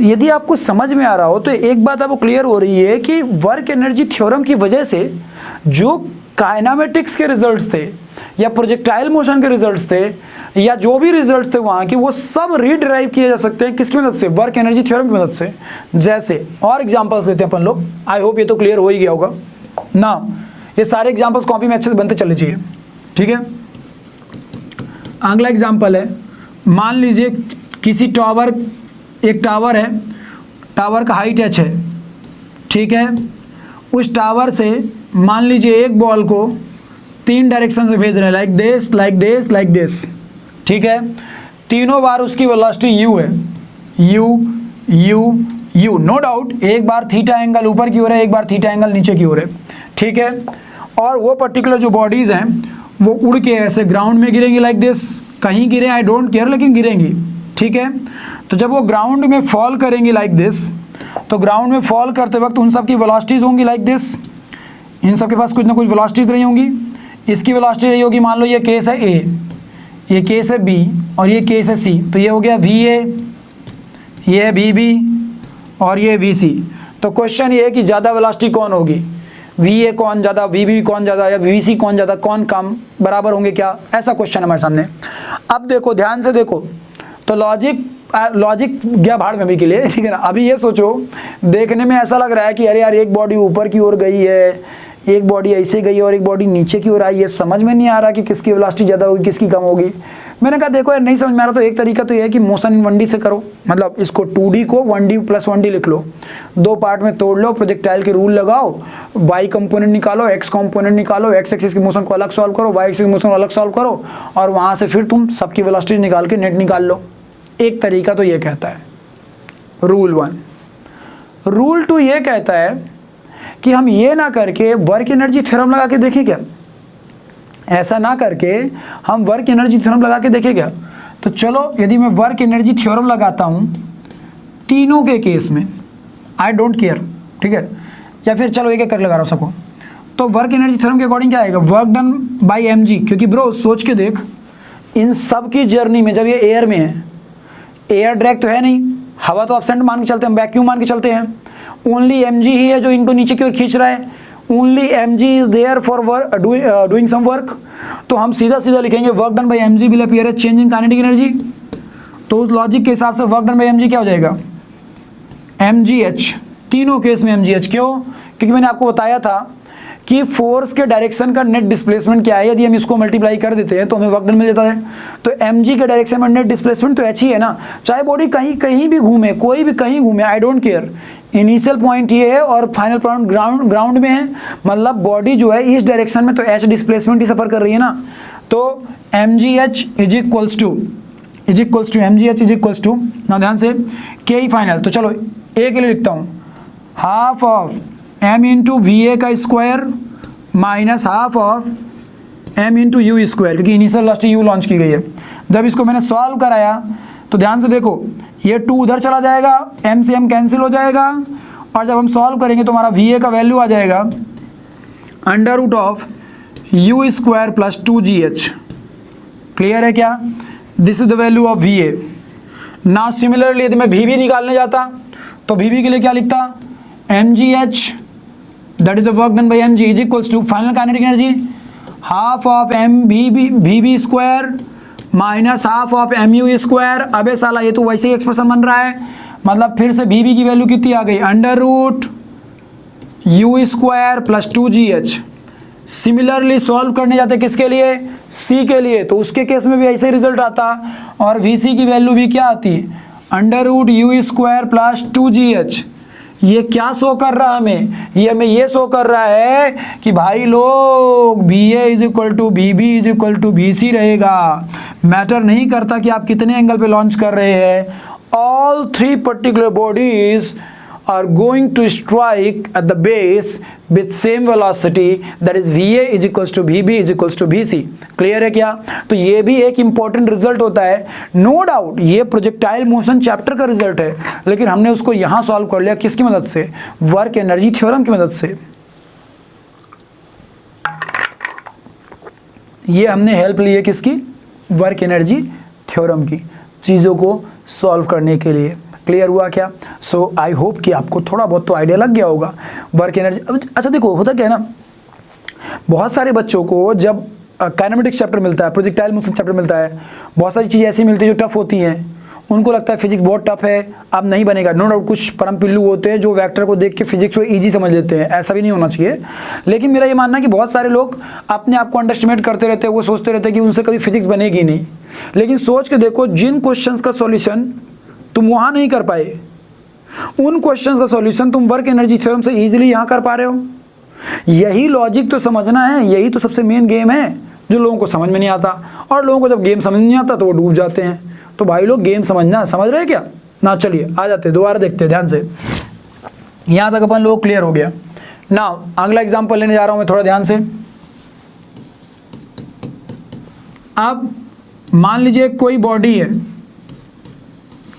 यदि आपको समझ में आ रहा हो तो एक बात आपको क्लियर हो रही है कि वर्क एनर्जी थ्योरम की वजह से जो काइनेमेटिक्स के रिजल्ट्स थे या प्रोजेक्टाइल मोशन के रिजल्ट्स थे या जो भी रिजल्ट्स थे वहाँ के, वो सब रीड्राइव किए जा सकते हैं किसकी मदद से, वर्क एनर्जी थ्योरम की मदद से। जैसे और एग्जांपल्स लेते हैं अपन लोग, आई होप ये तो क्लियर हो ही गया होगा ना। ये सारे एग्जांपल्स कॉपी में अच्छे से बनते चलने चाहिए। ठीक है, अगला एग्जांपल है, मान लीजिए किसी टावर, एक टावर है, टावर का हाइट h है। ठीक है, उस टावर से मान लीजिए एक बॉल को 3 डायरेक्शन में भेज रहे हैं, like this like this like this. ठीक है, तीनों बार उसकी वेलोसिटी u है, u नो डाउट, एक बार थीटा एंगल ऊपर की ओर है, एक बार थीटा एंगल नीचे की ओर है। ठीक है, और वो पर्टिकुलर जो बॉडीज़ हैं वो उड़ के ऐसे ग्राउंड में गिरेंगी लाइक दिस, कहीं गिरे आई डोंट केयर, लेकिन गिरेंगी। ठीक है, तो जब वो ग्राउंड में फॉल करेंगी लाइक दिस, तो ग्राउंड में फॉल करते वक्त उन सब की वेलोसिटीज़ होंगी लाइक दिस, इन सब के पास कुछ ना कुछ वेलोसिटीज़ रही होंगी। इसकी वेलोसिटी रही होगी, मान लो ये केस है A, ये केस है B और ये केस है C, तो ये हो गया VA, ये है BB और ये VC। तो क्वेश्चन ये है कि ज़्यादा वेलोसिटी कौन होगी, VA कौन ज़्यादा, VB कौन ज़्यादा या VC कौन ज़्यादा, कौन कम, बराबर होंगे क्या, ऐसा क्वेश्चन हमारे सामने। अब देखो ध्यान से देखो, तो लॉजिक गया भाड़ में भी के लिए। ठीक है ना, अभी ये सोचो, देखने में ऐसा लग रहा है कि अरे यार एक बॉडी ऊपर की ओर गई है, एक बॉडी ऐसे गई और एक बॉडी नीचे की ओर आई, ये समझ में नहीं आ रहा कि किसकी वेलोसिटी ज़्यादा होगी किसकी कम होगी। मैंने कहा देखो यार नहीं समझ में आ रहा, तो एक तरीका तो ये है कि मोशन इन 1D से करो, मतलब इसको 2D को 1D + 1D लिख लो, 2 पार्ट में तोड़ लो, प्रोजेक्टाइल के रूल लगाओ, y कंपोनेंट निकालो, x कंपोनेंट निकालो, x एक्सिस की मोशन को अलग सॉल्व करो, y एक्सिस की मोशन को अलग सॉल्व करो, और वहाँ से फिर तुम सबकी वेलोसिटी निकाल के नेट निकाल लो। एक तरीका तो ये कहता है रूल 1। रूल 2 ये कहता है कि हम ये ना करके वर्क एनर्जी थ्योरम लगा के देखें क्या, ऐसा ना करके हम वर्क एनर्जी थ्योरम लगा के देखें क्या। तो चलो यदि मैं वर्क एनर्जी थ्योरम लगाता हूँ तीनों के केस में, आई डोंट केयर, ठीक है, या फिर चलो एक एक कर लगा रहा हूँ सबको। तो वर्क एनर्जी थ्योरम के अकॉर्डिंग क्या आएगा, वर्क डन बाय mg, क्योंकि ब्रो सोच के देख इन सब की जर्नी में जब ये एयर में है, एयर ड्रैग तो है नहीं, हवा तो एब्सेंट मान के चलते हैं, वैक्यूम मान के चलते हैं, ओनली mg ही है जो इनको नीचे की ओर खींच रहा है, only mg is there for doing some work. तो हम सीधा सीधा लिखेंगे work done by mg will appear as change in kinetic energy. तो उस लॉजिक के हिसाब से वर्क डन बाय mg क्या हो जाएगा, mgh, तीनों केस में mgh। क्यों, क्योंकि मैंने आपको बताया था कि फोर्स के डायरेक्शन का नेट डिस्प्लेसमेंट क्या है, यदि हम इसको मल्टीप्लाई कर देते हैं तो हमें वर्क डन मिल जाता है। तो mg के डायरेक्शन में नेट डिस्प्लेसमेंट तो h ही है ना, चाहे बॉडी कहीं कहीं भी घूमे, कोई भी कहीं घूमे, I don't care, initial point ये है और फाइनल पॉइंट ग्राउंड में है, मतलब बॉडी जो है इस डायरेक्शन में तो h डिस्प्लेसमेंट ही सफ़र कर रही है ना। तो mgh is equals to mgh is equals to, ना ध्यान से k ही फाइनल। तो चलो a के लिए लिखता हूँ half of m into va का square minus half of m into you square, क्योंकि इनिशियल वेलोसिटी u लॉन्च की गई है। जब इसको मैंने सॉल्व कराया तो ध्यान से देखो ये 2 उधर चला जाएगा, m से m कैंसिल हो जाएगा, और जब हम सॉल्व करेंगे तो हमारा va का वैल्यू आ जाएगा √ u square plus 2gh। Clear है क्या, this is the value of va। Now similarly यदि मैं vb निकालने जाता तो vb के लिए क्या लिखता, mgh that is the work done by mg is equals to final kinetic energy half of vb square minus half of mu square. अबे साला ये तो वैसे ही एक्सप्रेशन बन रहा है, मतलब फिर से vb की वैल्यू कितनी आ गई, √ u square plus 2gh। Similarly solve करने जाते किसके लिए, c के लिए, तो उसके केस में भी ऐसे ही रिजल्ट आता, और vc की वैल्यू भी क्या आती, √ u स्क्वायर प्लस 2gh। ये क्या शो कर रहा है हमें, ये हमें ये शो कर रहा है कि भाई लोग VA is equal to VB is equal to VC रहेगा। मैटर नहीं करता कि आप कितने एंगल पे लॉन्च कर रहे हैं, all 3 particular bodies are going to strike at the base with same velocity, that is VA is equals to VB is equals to VC। Clear है क्या, तो ये भी एक इंपॉर्टेंट रिजल्ट होता है, नो डाउट ये प्रोजेक्टाइल मोशन चैप्टर का रिजल्ट है, लेकिन हमने उसको यहाँ सॉल्व कर लिया किसकी मदद से, वर्क एनर्जी थ्योरम की मदद से। ये हमने हेल्प ली है किसकी, वर्क एनर्जी थ्योरम की, चीज़ों को सॉल्व करने के लिए। क्लियर हुआ क्या, सो आई होप कि आपको थोड़ा बहुत तो आइडिया लग गया होगा वर्क एनर्जी। अच्छा देखो होता क्या है ना, बहुत सारे बच्चों को जब काइनेमेटिक्स चैप्टर मिलता है, प्रोजेक्टाइल मोशन चैप्टर मिलता है, बहुत सारी चीज़ें ऐसी मिलती है जो टफ होती हैं, उनको लगता है फिजिक्स बहुत टफ है, अब नहीं बनेगा। नो डाउट कुछ परम पिल्लू होते हैं जो वेक्टर को देख के फिजिक्स को ईजी समझ लेते हैं, ऐसा भी नहीं होना चाहिए। लेकिन मेरा ये मानना है कि बहुत सारे लोग अपने आप को अंडरस्टिमेट करते रहते हैं, वो सोचते रहते हैं कि उनसे कभी फिजिक्स बनेगी नहीं। लेकिन सोच के देखो जिन क्वेश्चंस का सॉल्यूशन तुम वहाँ नहीं कर पाए, उन क्वेश्चंस का सॉल्यूशन तुम वर्क एनर्जी थ्योरम से इजीली यहाँ कर पा रहे हो। यही लॉजिक तो समझना है, यही तो सबसे मेन गेम है जो लोगों को समझ में नहीं आता, और लोगों को जब गेम समझ नहीं आता तो वो डूब जाते हैं। तो भाई लोग गेम समझना, समझ रहे हैं क्या ना, चलिए आ जाते दोबारा देखते हैं ध्यान से। यहाँ तक अपन लोग क्लियर हो गया ना। अगला एग्जाम्पल लेने जा रहा हूँ मैं, थोड़ा ध्यान से। अब मान लीजिए कोई बॉडी है,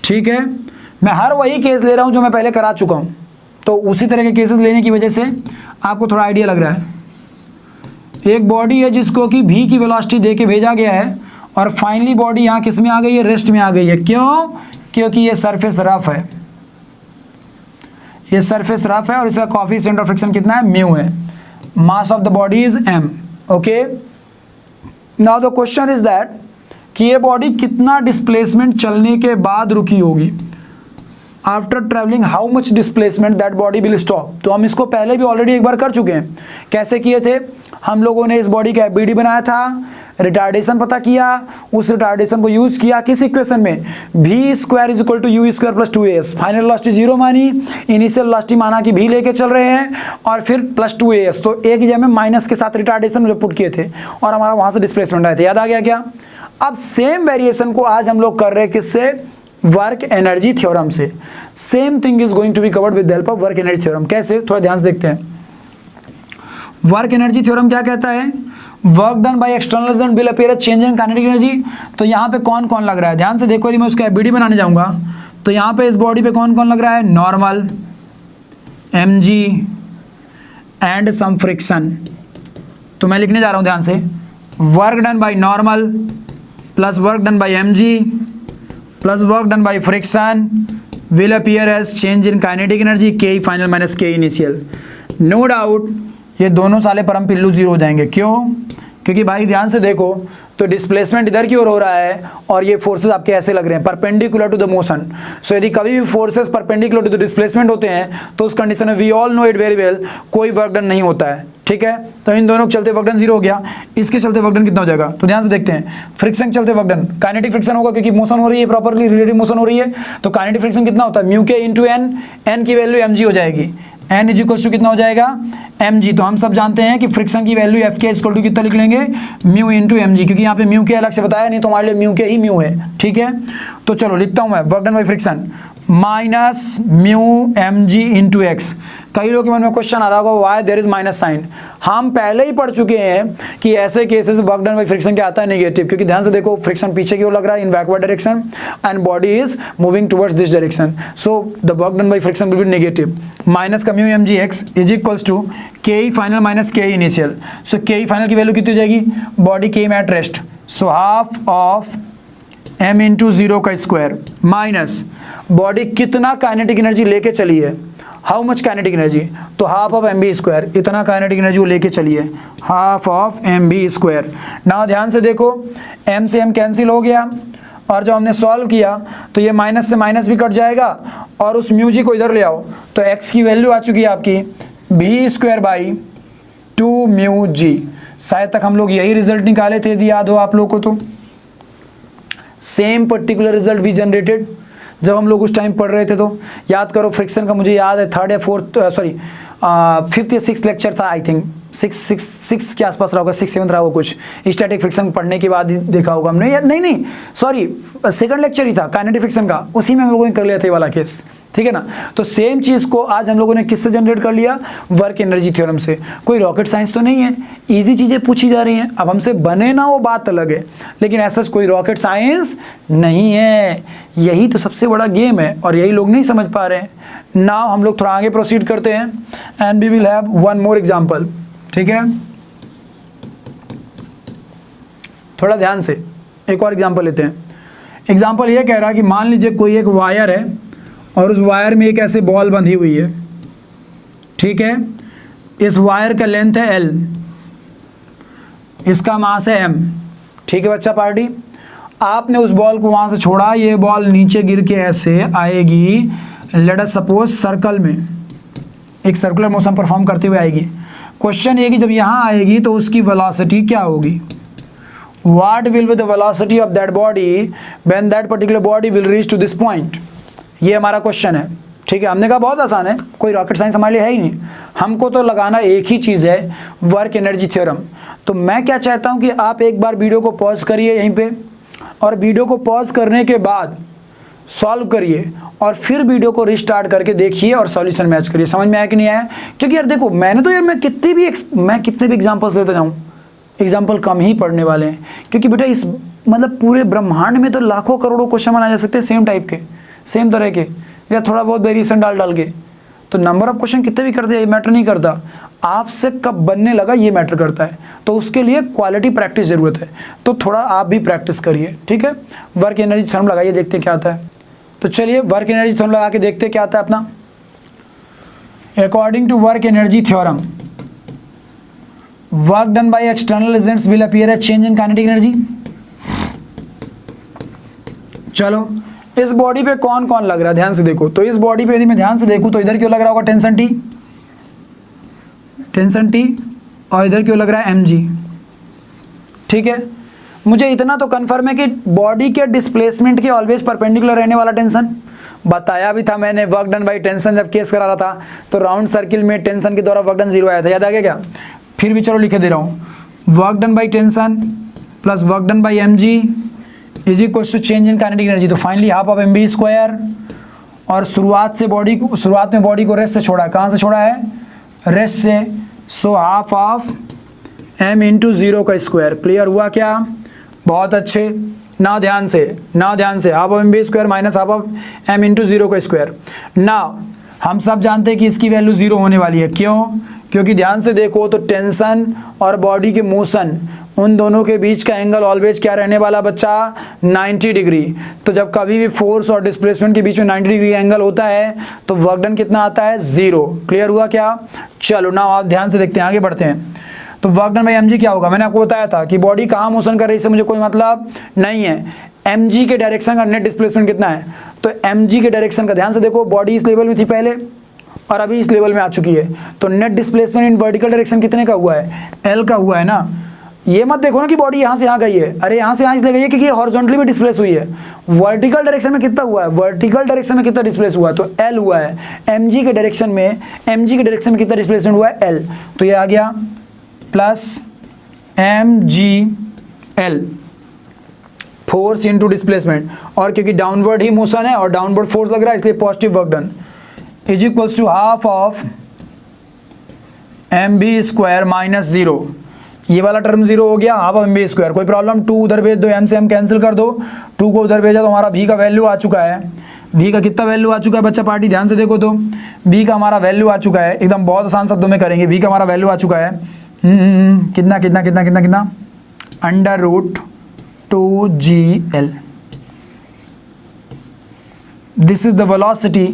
ठीक है, मैं हर वही केस ले रहा हूं जो मैं पहले करा चुका हूं, तो उसी तरह के केसेस लेने की वजह से आपको थोड़ा आइडिया लग रहा है। एक बॉडी है जिसको कि v की वेलोसिटी दे के भेजा गया है, और फाइनली बॉडी यहाँ किस में आ गई है, रेस्ट में आ गई है। क्यों, क्योंकि ये सरफेस रफ है, ये सरफेस रफ है, और इसका कोएफिशिएंट ऑफ फ्रिक्शन कितना है, म्यू है। Mass of the body is m। Okay, now the question is that कि ये बॉडी कितना डिस्प्लेसमेंट चलने के बाद रुकी होगी। After travelling how much displacement that body will stop. तो हम इसको पहले भी ऑलरेडी एक बार कर चुके हैं। कैसे किए थे? हम लोगों ने इस बॉडी का एफबीडी बनाया था, रिटार्डेशन पता किया, उस रिटार्डेशन को यूज किया किस इक्वेशन में, v square is equal to u square plus 2as। Final velocity 0 मानी, इनिशियल वेलोसिटी माना कि v लेके चल रहे हैं, और फिर प्लस 2as। तो एक जगह में माइनस के साथ रिटार्डेशन जो पुट किए थे और हमारा वहां से डिस्प्लेसमेंट आए थे। याद आ गया क्या? अब सेम वेरिएशन को आज हम लोग कर रहे हैं किससे? वर्क एनर्जी थ्योरम से। Same thing is going to be covered with the help of work energy theorem. कैसे? थोड़ा ध्यान से देखते हैं। वर्क एनर्जी थ्योरम क्या कहता है? Work done by external agent will appear as change in kinetic energy. तो यहाँ पे कौन कौन लग रहा है? ध्यान से देखो, यदि मैं उसका एफबीडी बनाने जाऊंगा तो यहाँ पे इस बॉडी पे कौन कौन लग रहा है? Normal, mg and some friction. तो मैं लिखने जा रहा हूँ ध्यान से, work done by normal plus work done by mg plus work done by friction will appear as change in kinetic energy k final minus k initial. No doubt ये दोनों साले परम पिल्लू जीरो हो जाएंगे। क्यों? क्योंकि भाई ध्यान से देखो तो डिस्प्लेसमेंट इधर की ओर हो रहा है और ये फोर्सेस आपके ऐसे लग रहे हैं perpendicular to the motion. So यदि कभी भी forces perpendicular to the displacement होते हैं तो उस कंडीशन में we all know it very well, कोई वर्क डन नहीं होता है। ठीक है, तो इन दोनों के चलते वर्क डन जीरो हो गया। इसके चलते वर्क डन कितना हो जाएगा? तो ध्यान से देखते हैं। फ्रिक्शन के चलते वर्क डन, काइनेटिक फ्रिक्शन होगा क्योंकि मोशन हो रही है, प्रॉपर्ली रिलेटिव मोशन हो रही है, तो काइनेटिक फ्रिक्शन कितना होता है? म्यू के इंटू एन, एन की वैल्यू mg हो जाएगी, n इज इक्वल टू कितना हो जाएगा? mg। तो हम सब जानते हैं कि फ्रिक्शन की वैल्यू एफ के इक्वल टू कितना लिख लेंगे? म्यू इंटू mg, क्योंकि यहाँ पे म्यू के अलग से बताया नहीं तो हमारे लिए म्यू के ही म्यू है। ठीक है, तो चलो लिखता हूँ मैं, work done by friction minus mu mg into x. कई लोगों के मन में क्वेश्चन आ रहा होगा why there is minus sign. हम पहले ही पढ़ चुके हैं कि ऐसे cases work done by friction क्या आता है? नेगेटिव, क्योंकि ध्यान से देखो फ्रिक्शन पीछे की ओर लग रहा है in backward direction and body is moving towards this direction, so the work done by friction will be negative. Minus का mu mg x is equals to K final minus के इनिशियल। सो के फाइनल की value कितनी हो जाएगी? Body came at rest, so half of m into zero का square minus body कितना kinetic energy लेके चली है? How much kinetic energy? तो हाफ ऑफ mb स्क्वायर, इतना काइनेटिक एनर्जी वो लेके चली है, हाफ ऑफ mb स्क्वायर। ना ध्यान से देखो, m से m कैंसिल हो गया और जब हमने सॉल्व किया तो ये माइनस से माइनस भी कट जाएगा और उस म्यू जी को इधर ले आओ तो x की वैल्यू आ चुकी है आपकी v square by 2 mu G. शायद तक हम लोग यही रिजल्ट निकाले थे यदि याद हो आप लोग को तो। Same particular result we generated जब हम लोग उस टाइम पढ़ रहे थे। तो याद करो, फ्रिक्शन का मुझे याद है थर्ड या फोर्थ फिफ्थ या सिक्स लेक्चर था, आई थिंक सिक्स के आसपास रहा होगा, 6-7 रहा होगा कुछ। स्टैटिक फ्रिक्शन पढ़ने के बाद ही देखा होगा हमने, या नहीं सॉरी सेकंड लेक्चर ही था काइनेटिक फ्रिक्शन का, उसी में हम लोगों ने कर लिया था ये वाला केस। ठीक है ना, तो सेम चीज़ को आज हम लोगों ने किससे जनरेट कर लिया? वर्क एनर्जी थ्योरम से। कोई रॉकेट साइंस तो नहीं है, इजी चीज़ें पूछी जा रही हैं। अब हमसे बने ना वो बात अलग है, लेकिन ऐसा कोई रॉकेट साइंस नहीं है। यही तो सबसे बड़ा गेम है और यही लोग नहीं समझ पा रहे हैं। नाउ हम लोग थोड़ा आगे प्रोसीड करते हैं and we will have one more example. ठीक है, थोड़ा ध्यान से एक और एग्जाम्पल लेते हैं। एग्जाम्पल ये कह रहा है कि मान लीजिए कोई एक वायर है और उस वायर में एक ऐसे बॉल बंधी हुई है। ठीक है, इस वायर का लेंथ है L, इसका मास है M। ठीक है बच्चा पार्टी, आपने उस बॉल को वहां से छोड़ा, ये बॉल नीचे गिर के ऐसे आएगी, लेट अस सपोज सर्कल में एक सर्कुलर मोशन परफॉर्म करते हुए आएगी। क्वेश्चन ये कि जब यहाँ आएगी तो उसकी वेलोसिटी क्या होगी? What will be the velocity of that body when that particular body will reach to this point? ये हमारा क्वेश्चन है। ठीक है, हमने कहा बहुत आसान है, कोई रॉकेट साइंस हमारे लिए है ही नहीं, हमको तो लगाना एक ही चीज़ है, वर्क एनर्जी थ्योरम। तो मैं क्या चाहता हूँ कि आप एक बार वीडियो को पॉज करिए यहीं पे, और वीडियो को पॉज करने के बाद सॉल्व करिए और फिर वीडियो को रिस्टार्ट करके देखिए और सॉल्यूशन मैच करिए। समझ में आया कि नहीं आया? क्योंकि यार देखो, मैंने तो यार मैं कितने भी एग्जाम्पल्स लेते जाऊँ, एग्जाम्पल कम ही पढ़ने वाले हैं, क्योंकि बेटा इस मतलब पूरे ब्रह्मांड में तो लाखों करोड़ों क्वेश्चन बनाए जा सकते हैं सेम टाइप के, सेम तरह के, या थोड़ा बहुत वेरिएशन डाल के। तो नंबर ऑफ क्वेश्चन कितने भी करते हैं ये मैटर नहीं करता, आपसे कब बनने लगा ये मैटर करता है। तो उसके लिए क्वालिटी प्रैक्टिस ज़रूरत है, तो थोड़ा आप भी प्रैक्टिस करिए। ठीक है, वर्क एनर्जी थ्योरम लगाइए, देखते क्या आता है। तो चलिए वर्क एनर्जी थ्योरम लगा के देखते क्या आता है अपना। According to work energy theorem, work done by external agents will appear as change in kinetic energy. चलो इस बॉडी पे कौन कौन लग रहा है ध्यान से देखो। तो इस बॉडी पे यदि मैं ध्यान से देखूं तो इधर क्यों लग रहा होगा टेंशन टी, टेंशन टी, और इधर क्यों लग रहा है mg। ठीक है, मुझे इतना तो कंफर्म है कि बॉडी के डिस्प्लेसमेंट के ऑलवेज परपेंडिकुलर रहने वाला टेंशन, बताया भी था मैंने वर्क डन बाई टेंशन जब केस करा रहा था, तो राउंड सर्किल में टेंशन के द्वारा वर्क डन 0 आया था, याद आ गया क्या। फिर भी चलो लिखे दे रहा हूँ, work done by tension plus work done by mg is equals to change in kinetic energy, तो finally half of mv square. और शुरुआत में बॉडी को रेस्ट से छोड़ा है, कहाँ से छोड़ा है, रेस्ट से, सो हाफ ऑफ m इंटू 0 का स्क्वायर। क्लियर हुआ क्या, बहुत अच्छे। ना ध्यान से half of mv square minus half of m into 0 का स्क्वायर। ना हम सब जानते हैं कि इसकी वैल्यू 0 होने वाली है, क्यों, क्योंकि ध्यान से देखो तो टेंशन और बॉडी के मोशन उन दोनों के बीच का एंगल ऑलवेज क्या रहने वाला बच्चा, 90 डिग्री। तो जब कभी भी फोर्स और डिस्प्लेसमेंट के बीच में 90 डिग्री का एंगल होता है तो वर्क डन कितना आता है, 0। क्लियर हुआ क्या, चलो ना आप ध्यान से देखते हैं, आगे बढ़ते हैं। तो वर्क डन बाई mg क्या होगा, मैंने आपको बताया था कि बॉडी कहाँ मोशन कर रही है इससे मुझे कोई मतलब नहीं है, mg के डायरेक्शन का नेट डिस्प्लेसमेंट कितना है, तो mg के डायरेक्शन का ध्यान से देखो, बॉडी इस लेवल में थी पहले और अभी इस लेवल में आ चुकी है, तो net displacement in vertical direction कितने का हुआ है, l का हुआ है ना। ये मत देखो ना कि बॉडी यहाँ से यहाँ गई है, अरे यहाँ से यहाँ इसलिए गई है क्योंकि हॉरिजॉन्टली भी डिस्प्लेस हुई है। वर्टिकल डायरेक्शन में कितना हुआ है, वर्टिकल डायरेक्शन में कितना डिस्प्लेस हुआ है, तो l हुआ है। mg के डायरेक्शन में कितना डिस्प्लेसमेंट हुआ है, l, तो ये आ गया plus mgl, force into displacement, और क्योंकि डाउनवर्ड ही मोशन है और डाउनवर्ड फोर्स लग रहा है इसलिए positive work done is equals to half of mv square minus 0। ये वाला टर्म 0 हो गया, हाफ ऑफ mv स्क्वायर, कोई प्रॉब्लम, 2 उधर भेज दो, m से m कैंसिल कर दो, 2 को उधर भेजा तो हमारा v का वैल्यू आ चुका है। v का कितना वैल्यू आ चुका है बच्चा पार्टी, ध्यान से देखो तो v का हमारा वैल्यू आ चुका है, एकदम बहुत आसान शब्दों में करेंगे, v का हमारा वैल्यू आ चुका है कितना कितना कितना कितना कितना √2gl। This is the velocity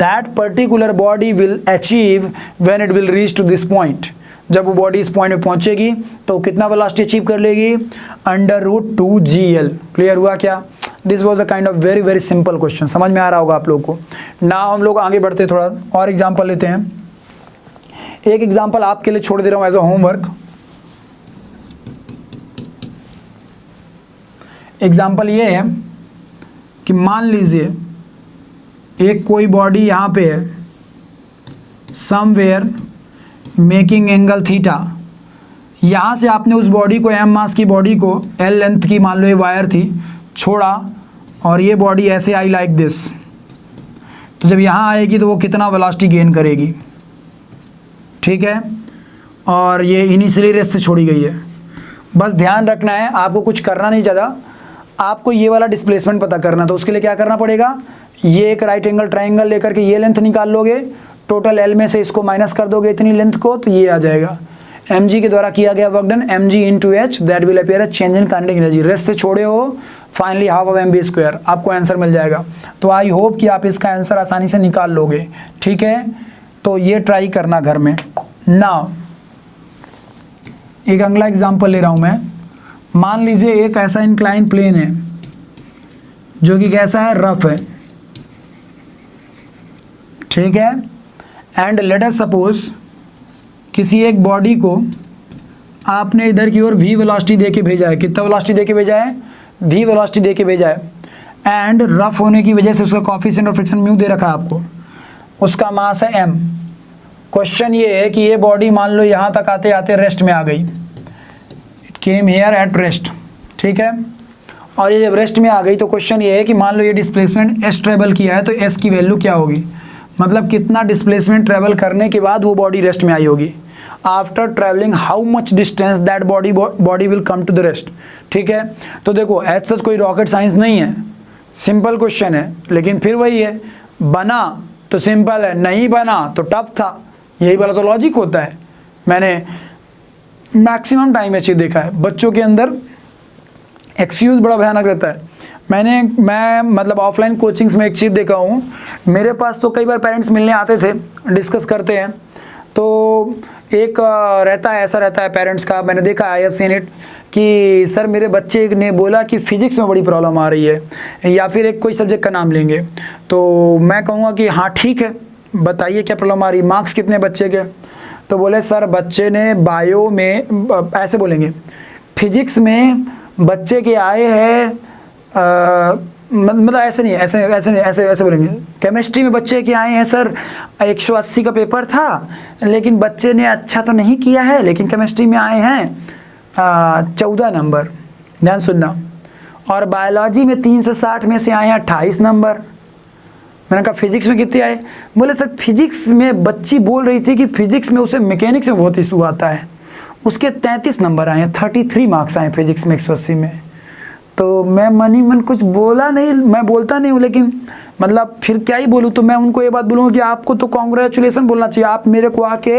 that particular body will achieve when it will reach to this point। जब वो बॉडी इस पॉइंट में पहुंचेगी तो कितना वेलोसिटी अचीव कर लेगी, √2gl। क्लियर हुआ क्या, this was a kind of very very simple question, समझ में आ रहा होगा आप लोगों को ना। हम लोग आगे बढ़ते थोड़ा और एग्जाम्पल लेते हैं। एक एग्जाम्पल आपके लिए छोड़ दे रहा हूं एज अ होमवर्क। एग्जाम्पल ये है कि मान लीजिए एक कोई बॉडी यहाँ पे है, समवेयर मेकिंग एंगल थीटा, यहाँ से आपने उस बॉडी को, m मास की बॉडी को, l लेंथ की मान लो ये वायर थी, छोड़ा और ये बॉडी ऐसे आई लाइक दिस, तो जब यहाँ आएगी तो वो कितना वेलोसिटी गेन करेगी, ठीक है। और ये इनिशियली रेस्ट से छोड़ी गई है। बस ध्यान रखना है, आपको कुछ करना नहीं ज़्यादा, आपको ये वाला डिस्प्लेसमेंट पता करना, तो उसके लिए क्या करना पड़ेगा, ये एक राइट एंगल ट्राइंगल लेकर के ये लेंथ निकाल लोगे, टोटल एल में से इसको माइनस कर दोगे इतनी लेंथ को, तो ये आ जाएगा mg के द्वारा किया गया work done, mg into H, that will appear a change in kinetic energy. Rest से छोड़े हो, finally half of mv square, आपको आंसर मिल जाएगा। तो आई होप कि आप इसका आंसर आसानी से निकाल लोगे, ठीक है। तो ये ट्राई करना घर में। नाउ एक अगला एग्जाम्पल ले रहा हूँ मैं। मान लीजिए एक ऐसा इंक्लाइन प्लेन है जो कि कैसा है, रफ है, ठीक है। एंड लेट अस सपोज किसी एक बॉडी को आपने इधर की ओर v वेलोसिटी दे के भेजा है, कितना वेलोसिटी दे के भेजा है, v वेलोसिटी दे के भेजा है, एंड रफ होने की वजह से उसका कॉफिशिएंट ऑफ फ्रिक्शन म्यू दे रखा है आपको, उसका मास है m। क्वेश्चन ये है कि ये बॉडी मान लो यहाँ तक आते आते रेस्ट में आ गई, it came here at rest, ठीक है। और ये जब रेस्ट में आ गई तो क्वेश्चन ये है कि मान लो ये डिस्प्लेसमेंट s ट्रेवल किया है, तो s की वैल्यू क्या होगी, मतलब कितना डिस्प्लेसमेंट ट्रेवल करने के बाद वो बॉडी रेस्ट में आई होगी। After travelling how much distance that body will come to the rest, ठीक है। तो देखो एज सच कोई रॉकेट साइंस नहीं है, सिंपल क्वेश्चन है, लेकिन फिर वही है, बना तो सिंपल है, नहीं बना तो टफ था, यही वाला तो लॉजिक होता है। मैंने मैक्सिमम टाइम ये चीज़ देखा है, बच्चों के अंदर एक्सक्यूज़ बड़ा भयानक रहता है। मैं मतलब ऑफलाइन कोचिंग्स में एक चीज़ देखा हूँ, मेरे पास तो कई बार पेरेंट्स मिलने आते थे, डिस्कस करते हैं, तो एक रहता है, ऐसा रहता है पेरेंट्स का, मैंने देखा आई हैव सीन इट, कि सर मेरे बच्चे ने बोला कि फिजिक्स में बड़ी प्रॉब्लम आ रही है, या फिर एक कोई सब्जेक्ट का नाम लेंगे, तो मैं कहूँगा कि हाँ ठीक है बताइए क्या प्रॉब्लम आ रही है, मार्क्स कितने बच्चे के, तो बोले सर बच्चे ने बायो में, ऐसे बोलेंगे फिजिक्स में बच्चे के आए हैं मतलब ऐसे नहीं, ऐसे बोलेंगे, केमिस्ट्री में बच्चे के आए हैं सर 180 का पेपर था, लेकिन बच्चे ने अच्छा तो नहीं किया है, लेकिन केमिस्ट्री में आए हैं 14 नंबर, ध्यान सुनना, और बायोलॉजी में 360 में से आए हैं 28 नंबर। मैंने कहा फिजिक्स में कितने आए? बोले सर फिजिक्स में बच्ची बोल रही थी कि फिजिक्स में उसे मैकेनिक्स में बहुत इशू आता है, उसके 33 नंबर आए हैं, 33 मार्क्स आए फिजिक्स में 180 में। तो मैं मन ही मन कुछ बोला नहीं, मैं बोलता नहीं हूँ, लेकिन मतलब फिर क्या ही बोलूँ, तो मैं उनको ये बात बोलूँगा कि आपको तो कॉन्ग्रेचुलेसन बोलना चाहिए, आप मेरे को आके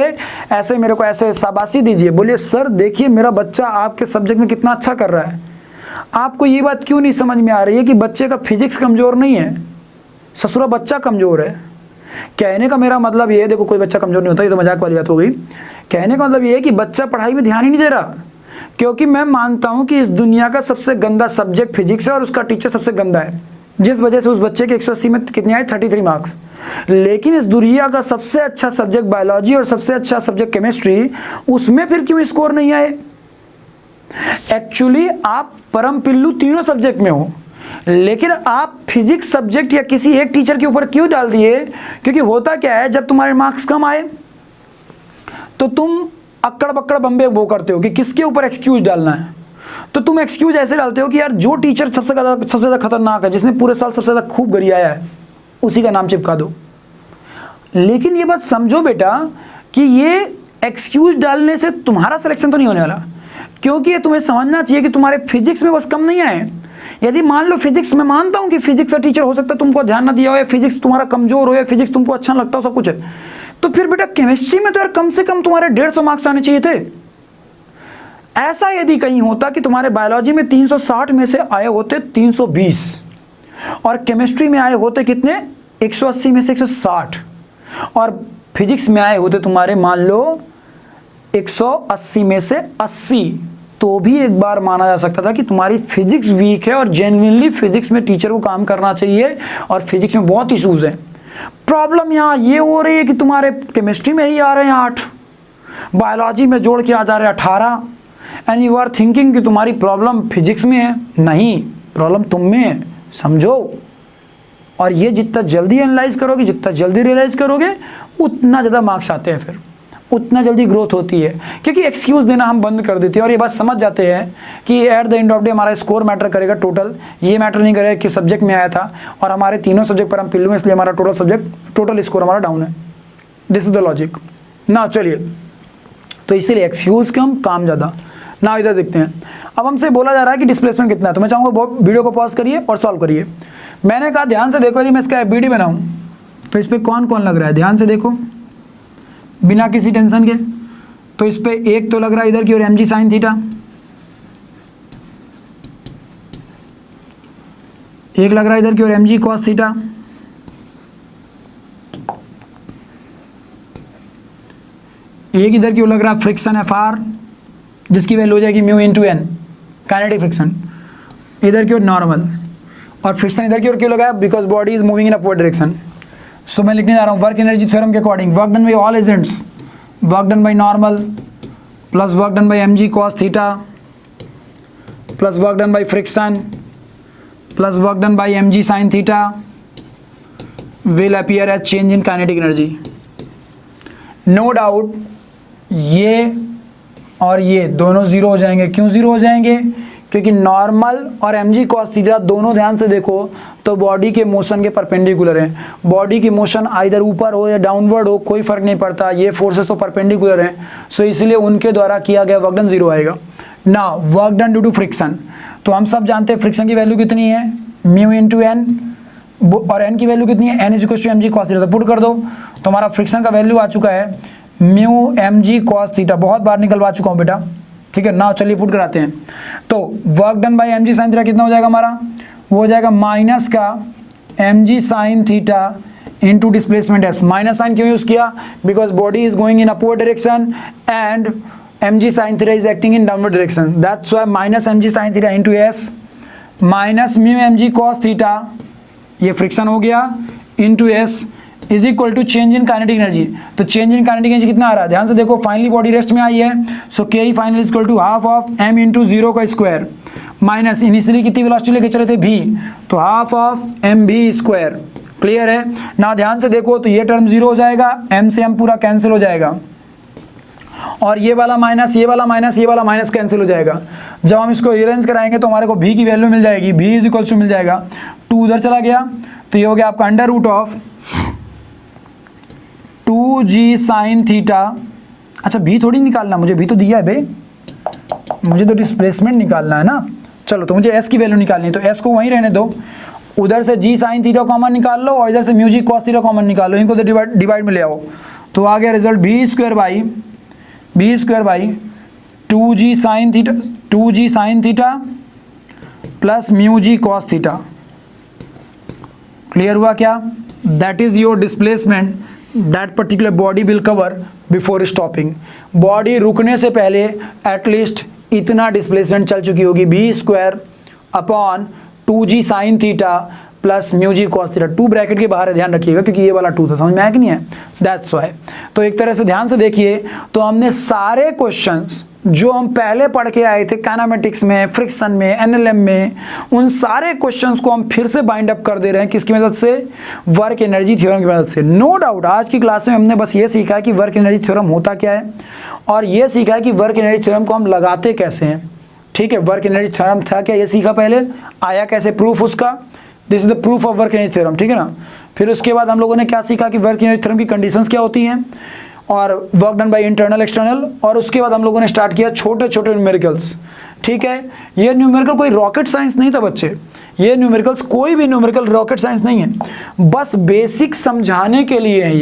ऐसे मेरे को ऐसे शाबाशी दीजिए, बोलिए सर देखिए मेरा बच्चा आपके सब्जेक्ट में कितना अच्छा कर रहा है। आपको ये बात क्यों नहीं समझ में आ रही है कि बच्चे का फिजिक्स कमज़ोर नहीं है, ससुरा बच्चा कमज़ोर है। कहने का मेरा मतलब ये है, देखो कोई बच्चा कमज़ोर नहीं होता, ये तो मजाक वाली बात हो गई। कहने का मतलब ये है कि बच्चा पढ़ाई में ध्यान ही नहीं दे रहा, क्योंकि मैं मानता हूं कि इस दुनिया का सबसे गंदा सब्जेक्ट फिजिक्स है और उसका टीचर सबसे गंदा है, जिस वजह से उस बच्चे के 180 में कितने आए? 33 मार्क्स। लेकिन इस दुनिया का सबसे अच्छा सब्जेक्ट बायोलॉजी और सबसे अच्छा सब्जेक्ट केमिस्ट्री, उसमें फिर क्यों स्कोर नहीं आए? एक्चुअली आप परम पिल्लू तीनों सब्जेक्ट में हो, लेकिन आप फिजिक्स सब्जेक्ट या किसी एक टीचर के ऊपर क्यों डाल दिए? क्योंकि होता क्या है, जब तुम्हारे मार्क्स कम आए तो तुम अक्कड़ बक्कड़ बम्बे वो करते हो कि किसके ऊपर एक्सक्यूज डालना है। तो तुम एक्सक्यूज ऐसे डालते हो कि यार जो टीचर सबसे ज़्यादा खतरनाक है, जिसने पूरे साल सबसे ज़्यादा खूब गरियाया है, उसी का नाम चिपका दो। लेकिन ये बात समझो बेटा कि ये एक्सक्यूज डालने से तुम्हारा सिलेक्शन तो नहीं होने वाला, क्योंकि ये तुम्हें समझना चाहिए कि तुम्हारे फिजिक्स में बस कम नहीं आए। यदि मान लो फिजिक्स, मैं मानता हूं कि फिजिक्स का टीचर हो सकता है तुमको ध्यान ना दिया हो, या फिजिक्स तुम्हारा कमजोर हो, या फिजिक्स तुमको अच्छा लगता हो, सब कुछ है, तो फिर बेटा केमिस्ट्री में तो यार कम से कम तुम्हारे 150 मार्क्स आने चाहिए थे। ऐसा यदि कहीं होता कि तुम्हारे बायोलॉजी में 360 में से आए होते 320 और केमिस्ट्री में आए होते कितने? 180 में से 160, और फिजिक्स में आए होते तुम्हारे मान लो 180 में से 80, तो भी एक बार माना जा सकता था कि तुम्हारी फिजिक्स वीक है और जेन्युइनली फिजिक्स में टीचर को काम करना चाहिए, और फिजिक्स में बहुत इशूज हैं। प्रॉब्लम यहाँ ये हो रही है कि तुम्हारे केमिस्ट्री में ही आ रहे हैं 8, बायोलॉजी में जोड़ के आ जा रहे हैं 18, एंड यू आर थिंकिंग कि तुम्हारी प्रॉब्लम फिजिक्स में है। नहीं, प्रॉब्लम तुम में है, समझो। और ये जितना जल्दी एनालाइज करोगे, जितना जल्दी रियलाइज करोगे, उतना ज़्यादा मार्क्स आते हैं, फिर उतना जल्दी ग्रोथ होती है। क्योंकि एक्सक्यूज़ देना हम बंद कर देते हैं और ये बात समझ जाते हैं कि at the end of day हमारा स्कोर मैटर करेगा टोटल, ये मैटर नहीं करेगा कि सब्जेक्ट में आया था, और हमारे तीनों सब्जेक्ट पर हम पिल्लू हैं, इसलिए हमारा टोटल स्कोर हमारा डाउन है। दिस इज द लॉजिक ना। चलिए, तो इसीलिए एक्सक्यूज़ कम, काम ज़्यादा ना। इधर देखते हैं, अब हमसे बोला जा रहा है कि डिस्प्लेसमेंट कितना है, तो मैं चाहूँगा वीडियो को पॉज करिए और सॉल्व करिए। मैंने कहा ध्यान से देखो, यदि मैं इसका एफबीडी बनाऊँ तो इस पर कौन कौन लग रहा है, ध्यान से देखो बिना किसी टेंशन के। तो इस पे एक तो लग रहा है इधर की ओर mg साइन थीटा, एक लग रहा है इधर की ओर mg कॉस थीटा, एक इधर की ओर लग रहा है फ्रिक्शन Fr, जिसकी वैल्यू हो जाएगी mu into n, kinetic friction, इधर की ओर नॉर्मल, और फ्रिक्शन इधर की ओर क्यों लगा है? Because body is moving in upward direction. So मैं लिखने जा रहा हूँ वर्क एनर्जी थ्योरम के according, work done by all agents, work done by normal plus work done by mg cos theta plus work done by friction plus work done by mg sin theta will appear as change in kinetic energy. No doubt ये और ये दोनों zero हो जाएंगे। क्यों zero हो जाएंगे? क्योंकि नॉर्मल और mg cos थीटा दोनों ध्यान से देखो तो बॉडी के मोशन के परपेंडिकुलर हैं। बॉडी की मोशन आइदर ऊपर हो या डाउनवर्ड हो, कोई फर्क नहीं पड़ता, ये फोर्सेस तो परपेंडिकुलर हैं, सो इसलिए उनके द्वारा किया गया वर्क डन जीरो आएगा। ना work done due to friction, तो हम सब जानते हैं फ्रिक्शन की वैल्यू कितनी है, म्यू इंटू एन, और एन की वैल्यू कितनी है, N is equal to mg cos theta. तो पुट कर दो तो हमारा फ्रिक्शन का वैल्यू आ चुका है म्यू mg cos थीटा, बहुत बार निकलवा चुका हूँ बेटा, ठीक है ना। चलिए पुट कराते हैं। तो work done by mg sin theta कितना हो जाएगा हमारा, वो हो जाएगा माइनस का mg sin theta into displacement s। Minus sign क्यों यूज किया? Because body is going in upward direction and mg sin theta is acting in downward direction, that's why minus mg sin theta into s minus mu mg cos theta, ये friction हो गया, into s is equal to change in kinetic energy. तो change in kinetic energy कितना आ रहा है? ध्यान से देखो, फाइनली बॉडी रेस्ट में आई है, so K E final equal to half of m into 0 का स्क्वायर माइनस इनिशियली कितनी वेलोसिटी लेके चले थे v, तो हाफ ऑफ एम भी स्क्वायर। क्लियर है ना? ध्यान से देखो, तो ये टर्म 0 हो जाएगा, m से m पूरा कैंसिल हो जाएगा और ये वाला माइनस, ये वाला माइनस, ये वाला माइनस कैंसिल हो जाएगा। जब हम इसको अरेंज कराएंगे तो हमारे को v की वैल्यू मिल जाएगी, v इज इक्वल टू मिल जाएगा 2 उधर चला गया, तो ये हो गया आपका under root of 2g sine theta. अच्छा v थोड़ी निकालना, मुझे v तो दिया है भाई, मुझे तो डिस्प्लेसमेंट निकालना है ना। चलो, तो मुझे s की वैल्यू निकालनी है, तो s को वहीं रहने दो, उधर से g साइन थीटा कॉमन निकाल लो और इधर से mu g cos theta common निकाल लो, इनको तो डिवाइड में ले आओ, तो आ गया result b square by 2g sine theta plus mu g cos theta. Clear हुआ क्या? That is your displacement that particular body will cover before stopping. Body रुकने से पहले एटलीस्ट इतना डिस्प्लेसमेंट चल चुकी होगी, b square upon 2g sine theta plus mu g cos theta. 2 bracket के बाहर है, ध्यान रखिएगा, क्योंकि ये वाला 2 था, समझ में आया कि नहीं है? That's why. तो एक तरह से ध्यान से देखिए, तो हमने सारे क्वेश्चंस जो हम पहले पढ़ के आए थे काइनेमेटिक्स में, फ्रिक्शन में, एनएलएम में, उन सारे क्वेश्चंस को हम फिर से बाइंड अप कर दे रहे हैं। किसकी मदद से? वर्क एनर्जी थ्योरम की मदद से। नो डाउट आज की क्लास में हमने बस ये सीखा है कि वर्क एनर्जी थ्योरम होता क्या है और ये सीखा है कि वर्क एनर्जी थ्योरम को हम लगाते कैसे हैं। ठीक है, वर्क एनर्जी थ्योरम था क्या, ये सीखा पहले, आया कैसे प्रूफ उसका, this is the proof of work energy theorem. ठीक है ना? फिर उसके बाद हम लोगों ने क्या सीखा कि वर्क एनर्जी थ्योरम की कंडीशंस क्या होती हैं और work done by internal external, और उसके बाद हम लोगों ने स्टार्ट किया छोटे छोटे न्यूमेरिकल्स। ठीक है, ये न्यूमेरिकल कोई रॉकेट साइंस नहीं था बच्चे, ये न्यूमेरिकल्स कोई भी न्यूमेरिकल रॉकेट साइंस नहीं है, बस बेसिक समझाने के लिए है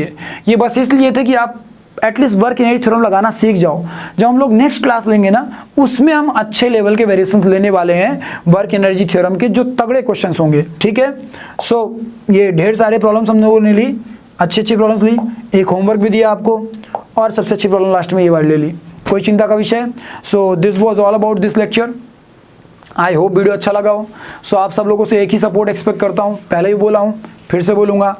ये बस इसलिए थे कि आप एटलीस्ट वर्क एनर्जी थ्योरम लगाना सीख जाओ। जब हम लोग नेक्स्ट क्लास लेंगे ना, उसमें हम अच्छे लेवल के वेरिएशंस लेने वाले हैं वर्क एनर्जी थ्योरम के, जो तगड़े क्वेश्चंस होंगे। ठीक है, सो ये ढेर सारे प्रॉब्लम्स हम लोगों ने ली, अच्छी प्रॉब्लम्स ली, एक होमवर्क भी दिया आपको और सबसे अच्छी प्रॉब्लम लास्ट में ये वाली ले ली, कोई चिंता का विषय। So this was all about this lecture. I hope video अच्छा लगा हो। सो आप सब लोगों से एक ही सपोर्ट एक्सपेक्ट करता हूँ, पहले ही बोला हूँ, फिर से बोलूँगा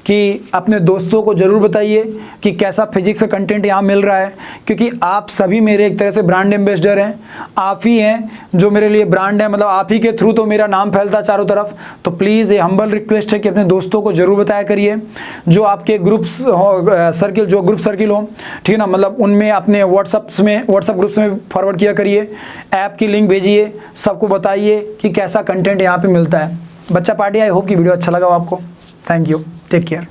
कि अपने दोस्तों को ज़रूर बताइए कि कैसा फिजिक्स का कंटेंट यहाँ मिल रहा है, क्योंकि आप सभी मेरे एक तरह से ब्रांड एम्बेसडर हैं, आप ही हैं जो मेरे लिए ब्रांड है, मतलब आप ही के थ्रू तो मेरा नाम फैलता है चारों तरफ। तो प्लीज़ ये हम्बल रिक्वेस्ट है कि अपने दोस्तों को ज़रूर बताया करिए, जो आपके ग्रुप्स हो सर्किल, जो ग्रुप सर्किल हो, ठीक है ना, मतलब उनमें अपने व्हाट्सअप ग्रुप्स में फॉरवर्ड किया करिए, ऐप की लिंक भेजिए, सबको बताइए कि कैसा कंटेंट यहाँ पर मिलता है। बच्चा पार्टी, आई होप कि वीडियो अच्छा लगा हो आपको। Thank you, take care.